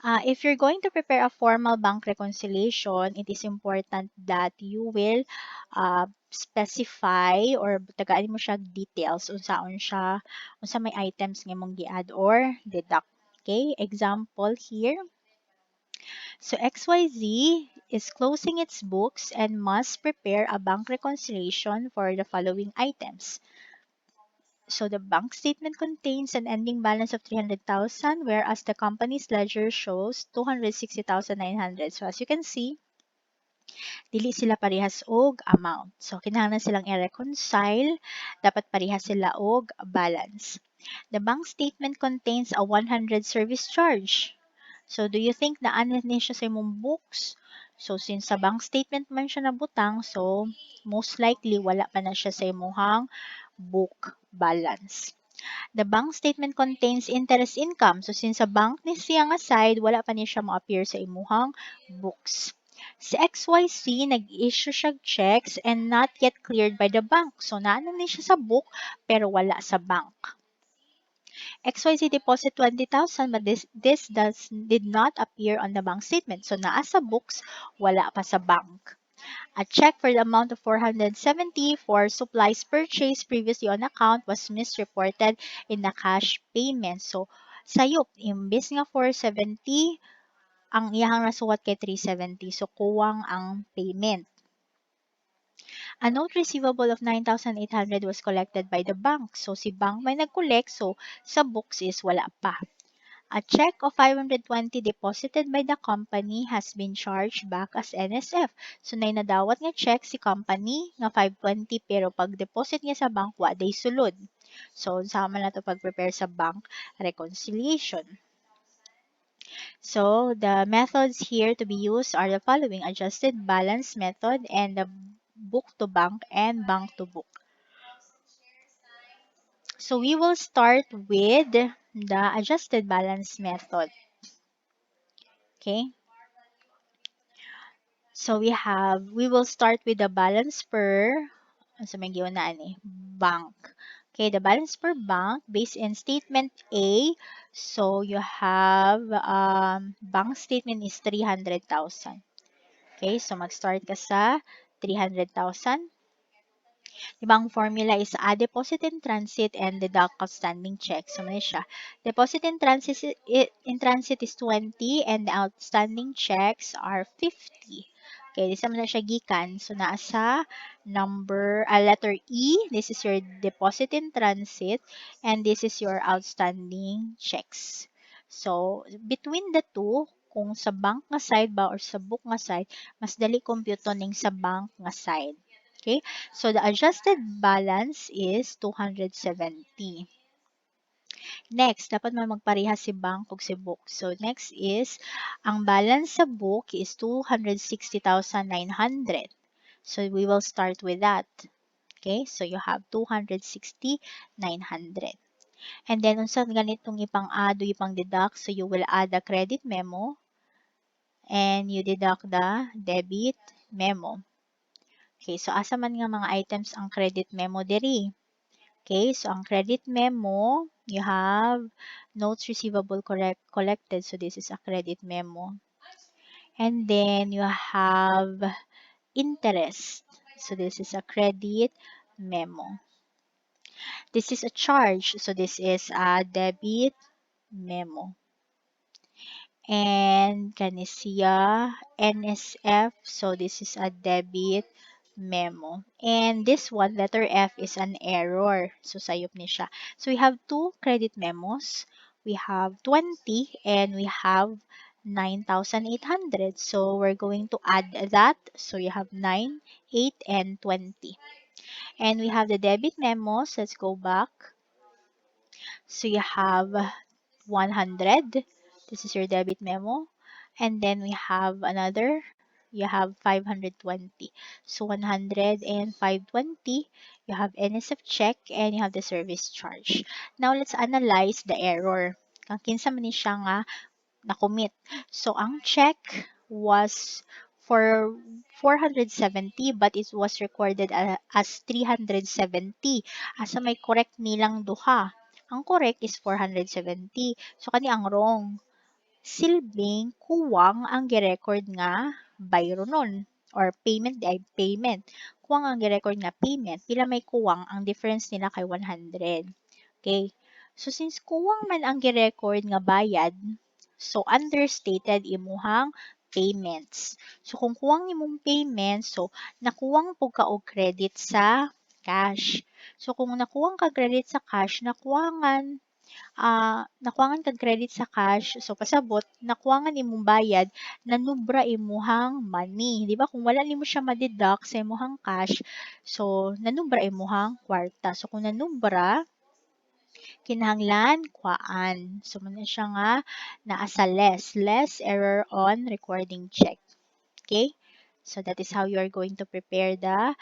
If you're going to prepare a formal bank reconciliation, it is important that you will specify or tagaan mo siya details unsa may items nga mong gi-add or deduct. Okay, example here. So XYZ is closing its books and must prepare a bank reconciliation for the following items. So the bank statement contains an ending balance of 300,000, whereas the company's ledger shows 260,900. So as you can see, dili sila parehas og amount. So kinahanglan silang i-reconcile, dapat parehas sila og balance. The bank statement contains a 100 service charge. So do you think na ano ni siya sa imong books? So since sa bank statement man siya nabutang, so most likely wala pa na siya sa imong book balance. The bank statement contains interest income. So since sa bank ni siyang aside, wala pa niya siya ma-appear sa imuhang books. Si XYZ, nag-issue siya checks and not yet cleared by the bank. So naano ni siya sa book pero wala sa bank. XYZ deposit 20,000 but this did not appear on the bank statement. So naa sa books, wala pa sa bank. A check for the amount of 470 for supplies purchased previously on account was misreported in the cash payment. So, sayop, imbis nga 470, ang iyahang nasuwat kay 370. So, kuwang ang payment. A note receivable of 9,800 was collected by the bank. So, si bank may nag-collect. So, sa books is wala pa. A check of 520 deposited by the company has been charged back as NSF. So, nadawat nga check si company nga 520 pero pag deposit niya sa bank, wa day sulod. So, sama na to pag-prepare sa bank reconciliation. So, the methods here to be used are the following: adjusted balance method and the book to bank and bank to book. So, we will start with the adjusted balance method. Okay? So we will start with the balance per, so may giwan na bank. Okay, the balance per bank based in statement A. So you have bank statement is 300,000. Okay, so mag-start ka sa 300,000. Ibang formula is add deposit in transit and deduct outstanding checks. So, ano siya? Deposit in transit is 20 and the outstanding checks are 50. Okay, this naman na siya gikan. So, nasa letter E. This is your deposit in transit and this is your outstanding checks. So, between the two, kung sa bank nga side ba or sa book nga side, mas dali compute ning sa bank nga side. Okay, so the adjusted balance is 270. Next, dapat may magparehas si bank ug si book. So next is, ang balance sa book is 260,900. So we will start with that. Okay, so you have 260,900. And then, unsa ganitong ipang-add o ipang-deduct, so you will add the credit memo and you deduct the debit memo. Okay, so asa man nga mga items ang credit memo diri? Okay, so ang credit memo, you have notes receivable collected. So this is a credit memo. And then you have interest. So this is a credit memo. This is a charge. So this is a debit memo. And kanisiya NSF. So this is a debit memo. And this one, letter F, is an error. So sayop ni siya. So we have two credit memos. We have 20 and we have 9,800. So we're going to add that. So you have 9, 8, and 20. And we have the debit memos. Let's go back. So you have 100. This is your debit memo. And then we have another, you have 520. So 100 and 520, you have NSF check and you have the service charge. Now let's analyze the error. Kung kinsa man ni siya nga na-commit. So ang check was for 470 but it was recorded as 370. Asa may correct nilang duha. Ang correct is 470. So kani ang wrong. silbing kuwang ang gi-record nga bayro nun or payment. Kuwang ang gi-record nga payment, pila may kuwang, ang difference nila kay 100. Okay? So, since kuwang man ang gi-record nga bayad, so understated imuhang payments. So, kung kuwang imong payment, so nakuwang po ka og credit sa cash. So, kung nakuwang ka credit sa cash, nakuwangan kag credit sa cash, so pasabot, nakuwangan imong bayad, nanubra imuhang money. Di ba? Kung wala nimo siya ma-deduct sa imuhang cash, so nanubra imuhang kwarta. So kung nanubra, kinahanglan kuhaan. So muna siya nga naa sa less error on recording check. Okay? So that is how you are going to prepare the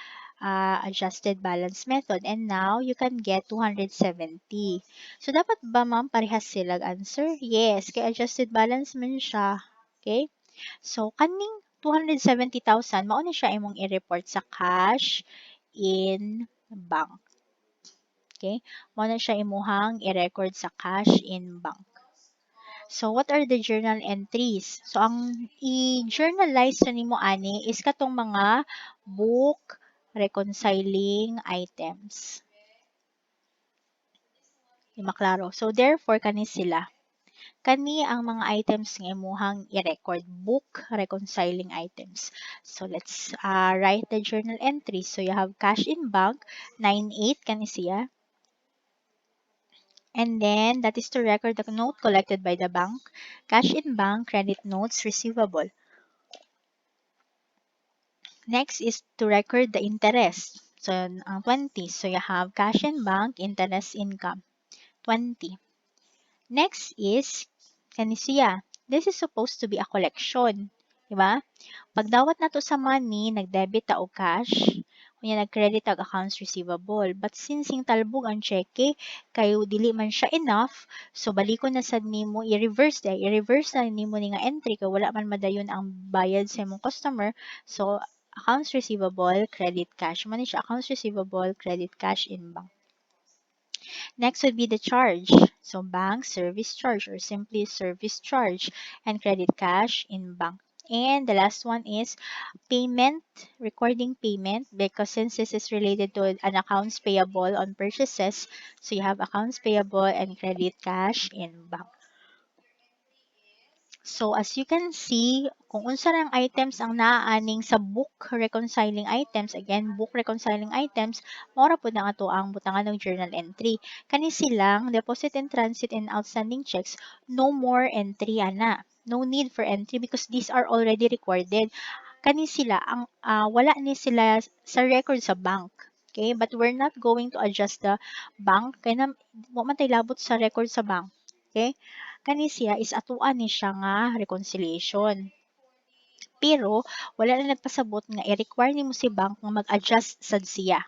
adjusted balance method. And now, you can get 270. So, dapat ba ma'am parehas sila answer? Yes, kay adjusted balance man siya. Okay? So, kaning 270,000, mao na siya imong i-report sa cash in bank. Okay? Mao na siya imuhang i-record sa cash in bank. So, what are the journal entries? So, ang i-journalize na nimo ani is katong mga book reconciling items. Di maklaro. So, therefore, kani sila. Kani ang mga items nga imuhang i-record. Book reconciling items. So, let's write the journal entries. So, you have cash in bank, 98 kani siya. And then, that is to record the note collected by the bank. Cash in bank, credit notes, receivable. Next is to record the interest. So, ang 20. So, you have cash in bank, interest income. 20. Next is, kanisiya. This is supposed to be a collection. Diba? Pag dawat na to sa money, nag-debit ta o cash, kunya nag-credit tag accounts receivable. But since yung talbog ang cheque, kayo dili man siya enough, so baliko na sad nimo i-reverse na nimo ni nga entry kay wala man madayon ang bayad sa imong customer. So accounts receivable, credit cash. Man siya accounts receivable, credit cash in bank. Next would be the charge. So bank service charge or simply service charge and credit cash in bank. And the last one is payment, recording payment, because since this is related to an accounts payable on purchases, so you have accounts payable and credit cash in bank. So as you can see, kung unsa rang items ang naaaning sa book reconciling items, again, book reconciling items, mora po na ato ang butangan ng journal entry. Kani silang deposit in transit and outstanding checks, no more entry ana. No need for entry because these are already recorded. Kani sila ang wala ni sila sa record sa bank. Okay? But we're not going to adjust the bank kay na wa man tay labot sa record sa bank. Okay? Kani siya is atuan ni siya nga reconciliation. Pero wala na nagpasabot nga i-require nimo si bank nga mag-adjust sad siya.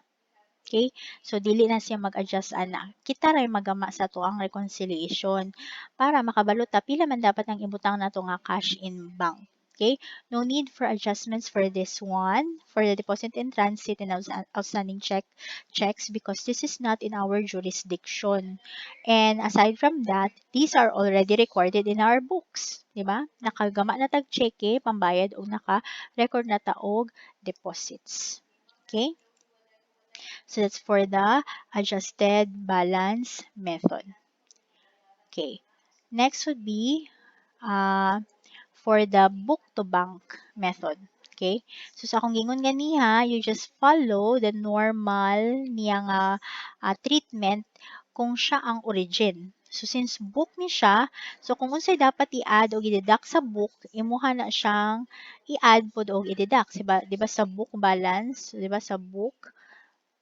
Okay? So, dili na siya mag-adjust ana. Kita ray magama sa to ang reconciliation para makabalot ta pila man dapat ang ibutang nato nga cash in bank. Okay? No need for adjustments for this one, for the deposit in transit and outstanding checks because this is not in our jurisdiction. And aside from that, these are already recorded in our books. Diba? Nakagama na tag cheque, pambayad o naka-record na taog deposits. Okay? So that's for the adjusted balance method. Okay. Next would be for the book to bank method. Okay? So sa akong gingon ganiha, you just follow the normal niya nga treatment kung siya ang origin. So since book ni siya, so kung unsay dapat i-add o i-deduct sa book, imuha na siyang i-add pod o i-deduct. Di ba sa book balance, di ba sa book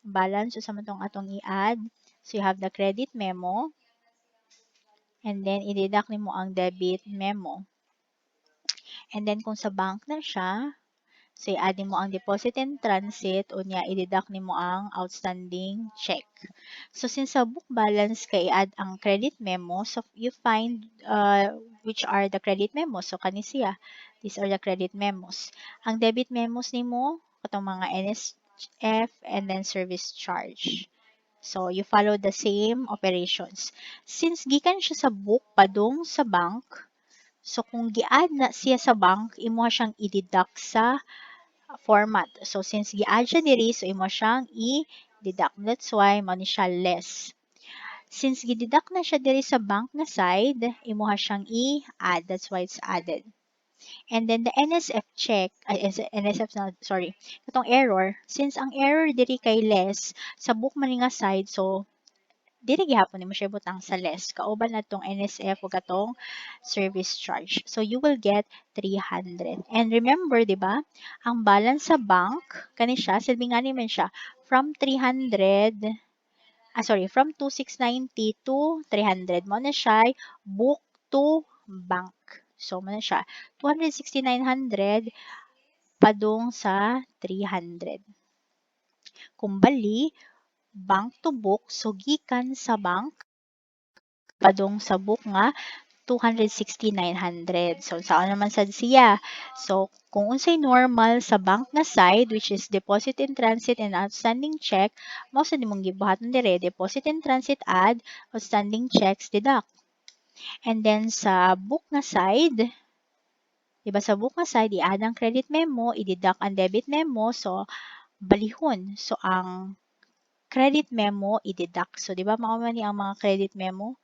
balance, so sa matong atong i-add. So you have the credit memo, and then i-deduct nimo ang debit memo. And then kung sa bank na siya, so i-add nimo ang deposit in transit o niya i-deduct nimo ang outstanding check. So since sa book balance kay i-add ang credit memo, so you find which are the credit memos. So kani siya, these are the credit memos. Ang debit memos nimo katong mga NSF and then service charge. So, you follow the same operations. Since gikan siya sa book padung sa bank, So kung gi-add na siya sa bank, imo siyang i-deduct sa format. So since gi-add siya diri, so imo siyang i-deduct. That's why mo ni siya less. Since gi-deduct na siya diri sa bank na side, imo siyang i-add. That's why it's added. And then the NSF check, NSF na, sorry, itong error, since ang error diri kay less, sa book man nga side, so dili gihapon nimo siya butang sa less. Kauban na tong NSF o katong service charge. So you will get 300. And remember, di ba, ang balance sa bank, kani siya, silbi nga naman siya, from 300, from 2690 to 300. Mo na siya, book to bank. So, mo na siya, 26900 padung sa 300. Kumbali, bank to book, so gikan sa bank, padung sa book nga 260,900. So, saan naman sad siya? So, kung unsay normal sa bank na side, which is deposit in transit and outstanding check, mo sa nimong gibuhaton dire, deposit in transit add, outstanding checks deduct. And then sa book na side, diba sa book na side, i-add ang credit memo, i-deduct ang debit memo, so balihon. So, ang credit memo, i-deduct. So, diba makuha ni ang mga credit memo?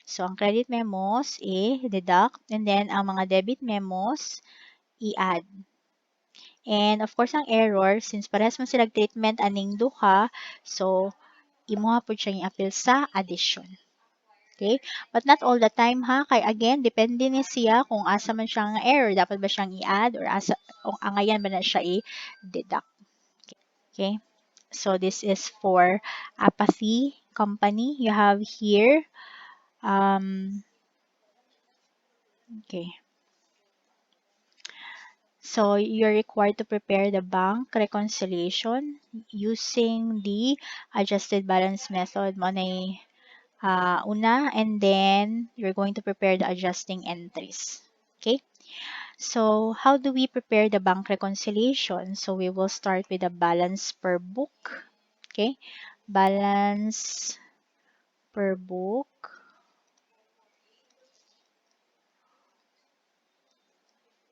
So, ang credit memos, i-deduct. And then, ang mga debit memos, i-add. And, of course, ang error, since parehas man sila treatment aning duha, so, imuha po siya i-appeal sa addition. Okay? But not all the time ha. Kay again, depende ni siya kung asa man siyang error. Dapat ba siyang i-add or asa, o angayan ba na siya i-deduct. Okay? So, this is for Apathy Company. You have here, okay. So, you're required to prepare the bank reconciliation using the adjusted balance method mo na una, and then you're going to prepare the adjusting entries. Okay? So, how do we prepare the bank reconciliation? So, we will start with the balance per book. Okay? Balance per book.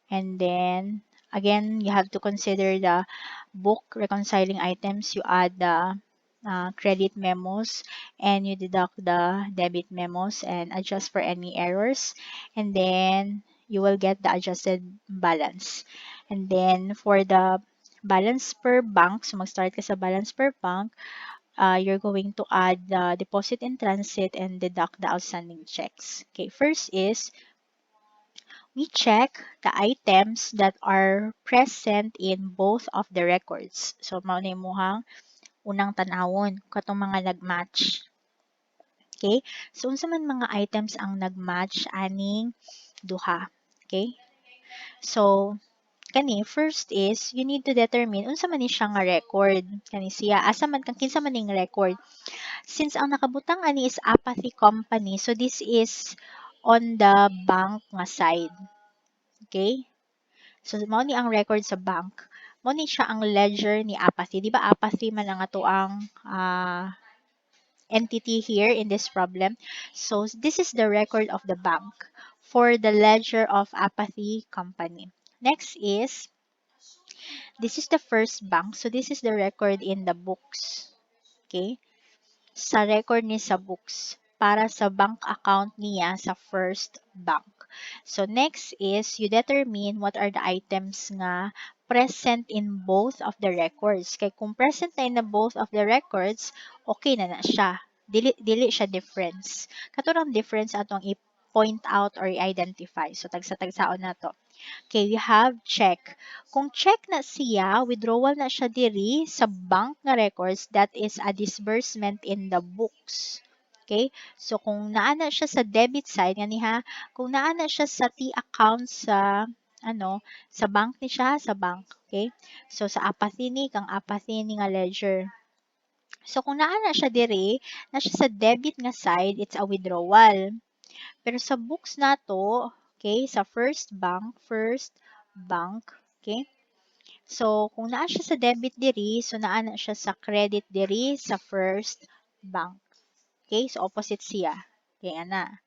And then, again, you have to consider the book reconciling items. You add the credit memos and you deduct the debit memos and adjust for any errors. And then, you will get the adjusted balance. And then, for the balance per bank, so mag-start ka sa balance per bank, you're going to add the deposit in transit and deduct the outstanding checks. Okay, first is we check the items that are present in both of the records. So, mao na imuhang unang tanawon katong mga nagmatch. Okay? So, unsa man mga items ang nagmatch aning duha. Okay? So, kani first is you need to determine unsa man ni siya nga record kani siya asa man kang kinsa man ning record. Since ang nakabutang ani is Apathy Company, so this is on the bank nga side. Okay? So, mao ni ang record sa bank. Mao ni siya ang ledger ni Apathy. Di ba Apathy man ang ato ang entity here in this problem. So, this is the record of the bank for the ledger of Apathy Company. Next is, this is the first bank. So, this is the record in the books. Okay? Sa record ni sa books para sa bank account niya sa first bank. So, next is you determine what are the items nga present in both of the records. Kaya kung present na in both of the records, okay na siya. Dili siya difference. Katurang difference atong i-point out or i-identify. So, tagsa-tagsaon na to. Okay, we have check. Kung check na siya, withdrawal na siya diri sa bank nga records, that is a disbursement in the books. Okay? So, kung naana siya sa debit side, nga niha, kung naana siya sa T-account sa, sa bank ni siya, sa bank. Okay? So, sa Apathy ni, kang Apathy ni nga ledger. So, kung naana siya diri, na siya sa debit nga side, it's a withdrawal. Pero sa books na to, okay, sa first bank, okay? So, kung naa siya sa debit diri, so naa na siya sa credit diri sa first bank. Okay? So, opposite siya. Okay, ana.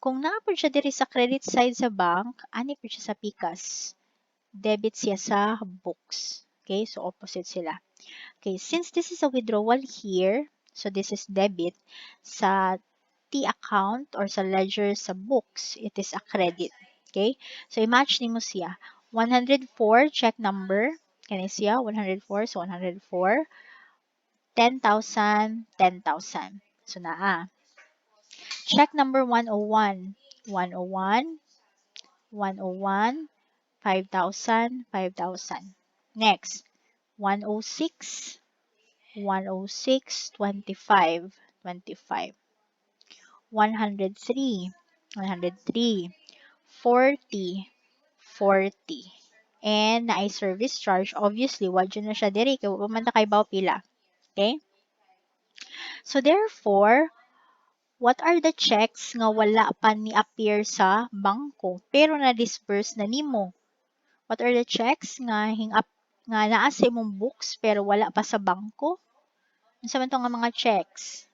Kung naapod siya diri sa credit side sa bank, ani po siya sa pikas. Debit siya sa books. Okay, so opposite sila. Okay, since this is a withdrawal here, so this is debit, sa T account or sa ledger sa books, it is a credit. Okay, so i-match ni mo siya. 104, check number. Kani siya, 104, so 104. 10,000, 10,000. So naa. Check number 101. 101, 101, 5,000, 5,000. Next, 106, 106, 25, 25. 103, 103, 40, 40. And na service charge, obviously, wag yun na siya diri. Kaya man na kay baw pila. Okay? So, therefore, what are the checks nga wala pa ni appear sa bangko pero na-disperse na nimo? What are the checks nga nga naa sa imong books pero wala pa sa bangko? Unsa man to nga mga checks?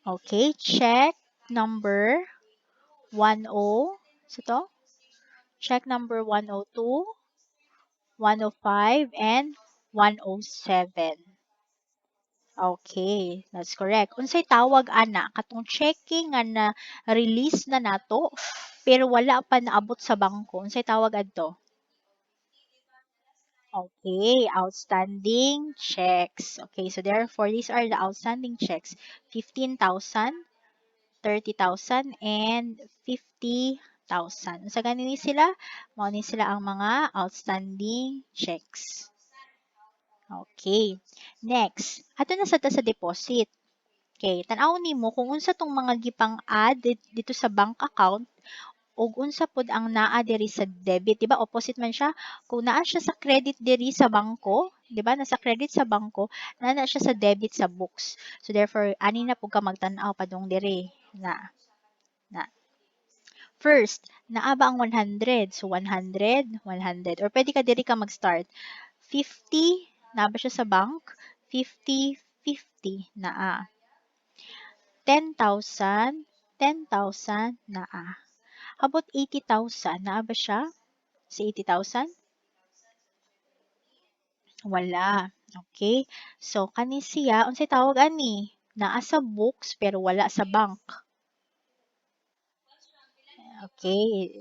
Okay, check number 10. So to? Check number 102, 105, and 107. Okay, that's correct. Unsay tawag ana katong checking nga na release na nato pero wala pa naabot sa bangko. Unsay tawag adto? Okay, outstanding checks. Okay, so therefore these are the outstanding checks. 15,000, 30,000, and 50,000. Sa ganini sila, mao ni sila ang mga outstanding checks. Okay. Next, ato na sa ta sa deposit. Okay, tan-aw nimo kung unsa tong mga gipang-add dito sa bank account ug unsa pod ang naa diri sa debit, di ba? Opposite man siya. Kung naa siya sa credit diri sa bangko, di ba? Nasa credit sa bangko, naa siya sa debit sa books. So therefore, ani na pud ka magtan-aw padung diri na first, naa ba ang 100? So 100, 100. Or pwede ka diri ka mag-start. 50, naa ba siya sa bank? 50, 50 naa. 10,000, 10,000 naa. About 80,000, naa ba siya? Sa 80,000? Wala. Okay. So, kani siya, unsay tawag ani? Naa sa books pero wala sa bank. Okay.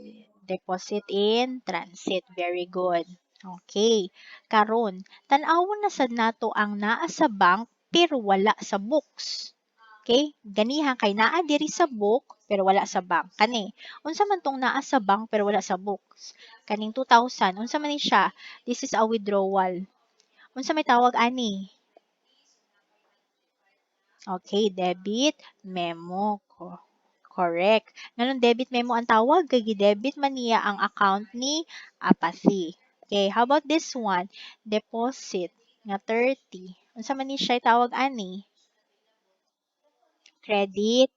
Deposit in transit. Very good. Okay. Karon, tan-awon na sad nato ang naa sa bank pero wala sa books. Okay? Ganiha kay naa diri sa book pero wala sa bank. Kani, unsa man tong naa sa bank pero wala sa books? Kaning 2,000, unsa man ni siya? This is a withdrawal. Unsa may tawag ani? Okay, debit memo. Correct. Ngayon, debit memo ang tawag, kay debit man niya ang account ni Apathy. Okay, how about this one? Deposit nga 30. Unsa man ni siya tawag ani? Credit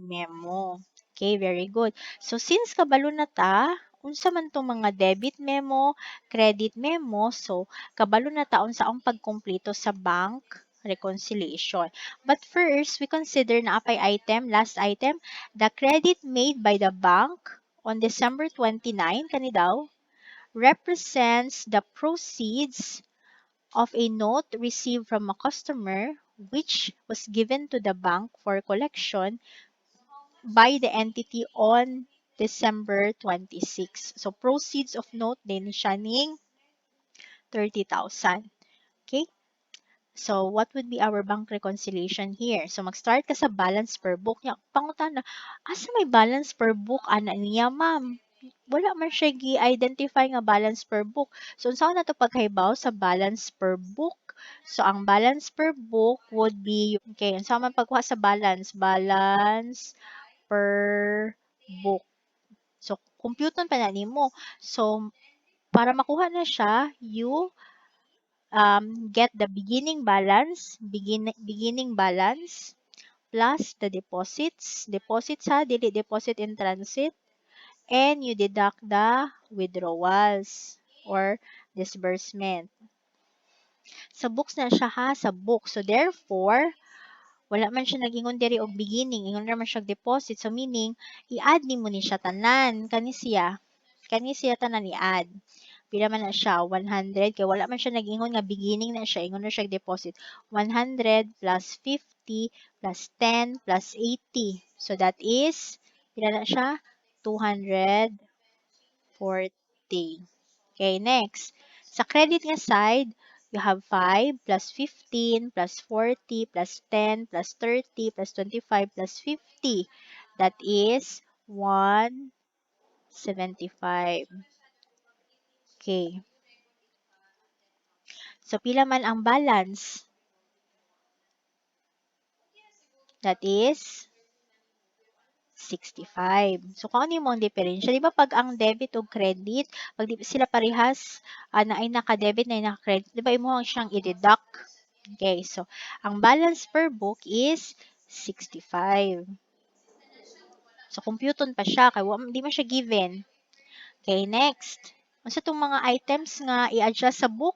memo. Okay, very good. So, since kabalo na ta, unsa man tong mga debit memo, credit memo, so, kabalo na ta unsa ang pagkumpleto sa bank reconciliation. But first, we consider na apay item, last item, the credit made by the bank on December 29, kani daw, represents the proceeds of a note received from a customer which was given to the bank for collection by the entity on December 26. So, proceeds of note din siya ning 30,000. Okay? So, what would be our bank reconciliation here? So, mag-start ka sa balance per book. Pangutan na, asa may balance per book? Ana niya, ma'am. Wala man siya gi-identify nga balance per book. So, saan na to pagkaibaw sa balance per book? So, ang balance per book would be, okay, saan man pagkuha sa balance? Balance per book. So, computon pa na nimo. So, para makuha na siya, you get the beginning balance, beginning balance plus the deposits. Deposits ha, dili deposit in transit. And you deduct the withdrawals or disbursement. Sa books na siya ha, sa book. So therefore, wala man siya nag-ingon diri og beginning, ingon naman siya deposit. So meaning, i-add ni mo ni siya tanan, kani siya. Kani siya tanan i-add. Pila man na siya, 100. Kaya wala man siya nag-ingon nga beginning na siya, ingon na siya deposit. 100 plus 50 plus 10 plus 80. So that is, pila na siya? 240. Okay, next. Sa credit nga side, you have 5 plus 15 plus 40 plus 10 plus 30 plus 25 plus 50. That is 175. Okay. So, pila man ang balance? That is 65. So, kung ano yung diferensya, di ba pag ang debit o credit, pag di sila parehas na ay naka-debit na ay naka-credit, di ba imo siyang i-deduct? Okay, so, ang balance per book is 65. So, computon pa siya, kaya di man siya given. Okay, next. Unsa itong mga items nga i-adjust sa book,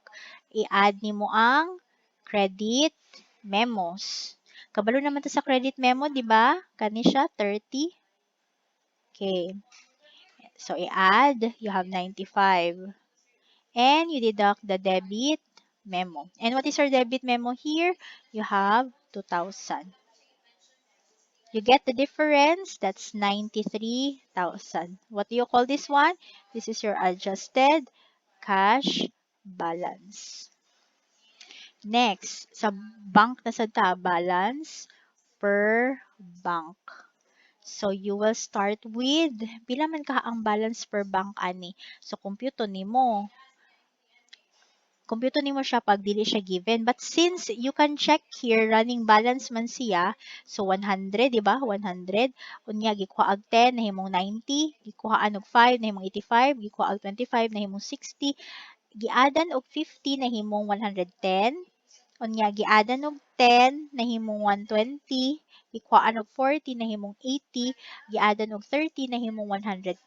i-add ni mo ang credit memos. Kabalo naman to sa credit memo, di ba? Kani siya, 30. Okay. So, i-add, you have 95. And you deduct the debit memo. And what is your debit memo here? You have 2,000. You get the difference? That's 93,000. What do you call this one? This is your adjusted cash balance. Next, sa bank na sa ta, balance per bank. So, you will start with, pila man ka ang balance per bank ani. So, compute nimo. Compute nimo siya pag dili siya given. But since you can check here, running balance man siya, so 100, di ba? 100. Unya, gikuha ag 10, nahimong 90. Gikuha og 5, nahimong 85. Gikuha ag 25, nahimong 60. Giadan og 50, nahimong 110. Unya, giadan og 10, nahimong 120. Gikuhaan og 40, nahimong 80. Giadan og 30, nahimong 110.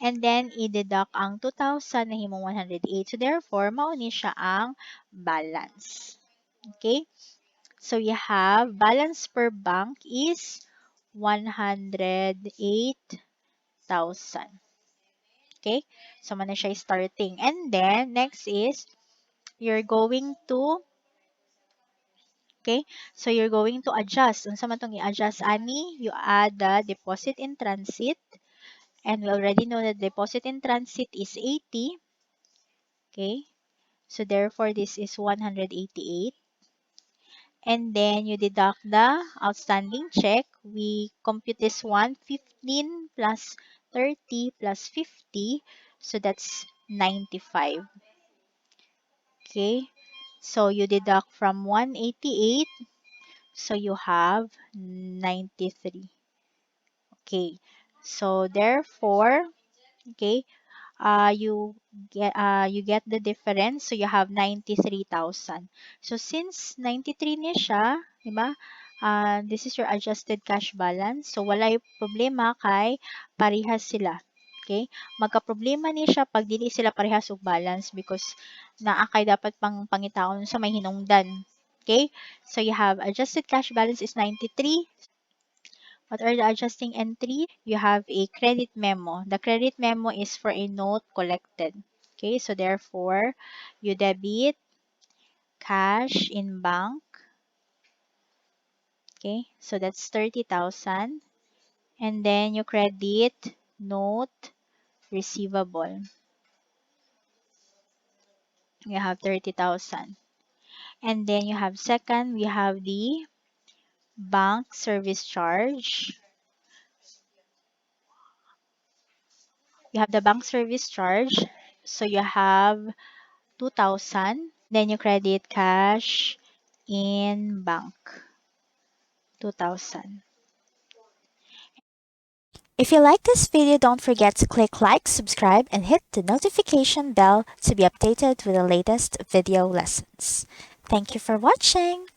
And then, i-deduct ang 2,000 na himong 108. So, therefore, mauni siya ang balance. Okay? So, you have balance per bank is 108,000. Okay? So, man siya starting. And then, next is, you're going to, okay? So, you're going to adjust. Unsa man tong i-adjust, ani? You add the deposit in transit. And we already know that deposit in transit is 80. Okay? So, therefore, this is 188. And then, you deduct the outstanding check. We compute this one, 15 plus 30 plus 50. So, that's 95. Okay? So, you deduct from 188. So, you have 93. Okay? So, therefore, okay, you get the difference, so you have 93,000. So since 93 niya siya, di ba? This is your adjusted cash balance. So wala yung problema kay parehas sila. Okay? Magka-problema niya siya pag dili sila parehas og balance because naa kay dapat pang pangitaon sa may hinungdan. Okay? So you have adjusted cash balance is 93. What are the adjusting entries? You have a credit memo. The credit memo is for a note collected. Okay, so therefore, you debit cash in bank. Okay, so that's 30,000. And then you credit note receivable. You have 30,000. And then you have second, we have the bank service charge. You have the bank service charge. So you have 2,000. Then you credit cash in bank, 2,000. If you like this video, don't forget to click like, subscribe, and hit the notification bell to be updated with the latest video lessons. Thank you for watching.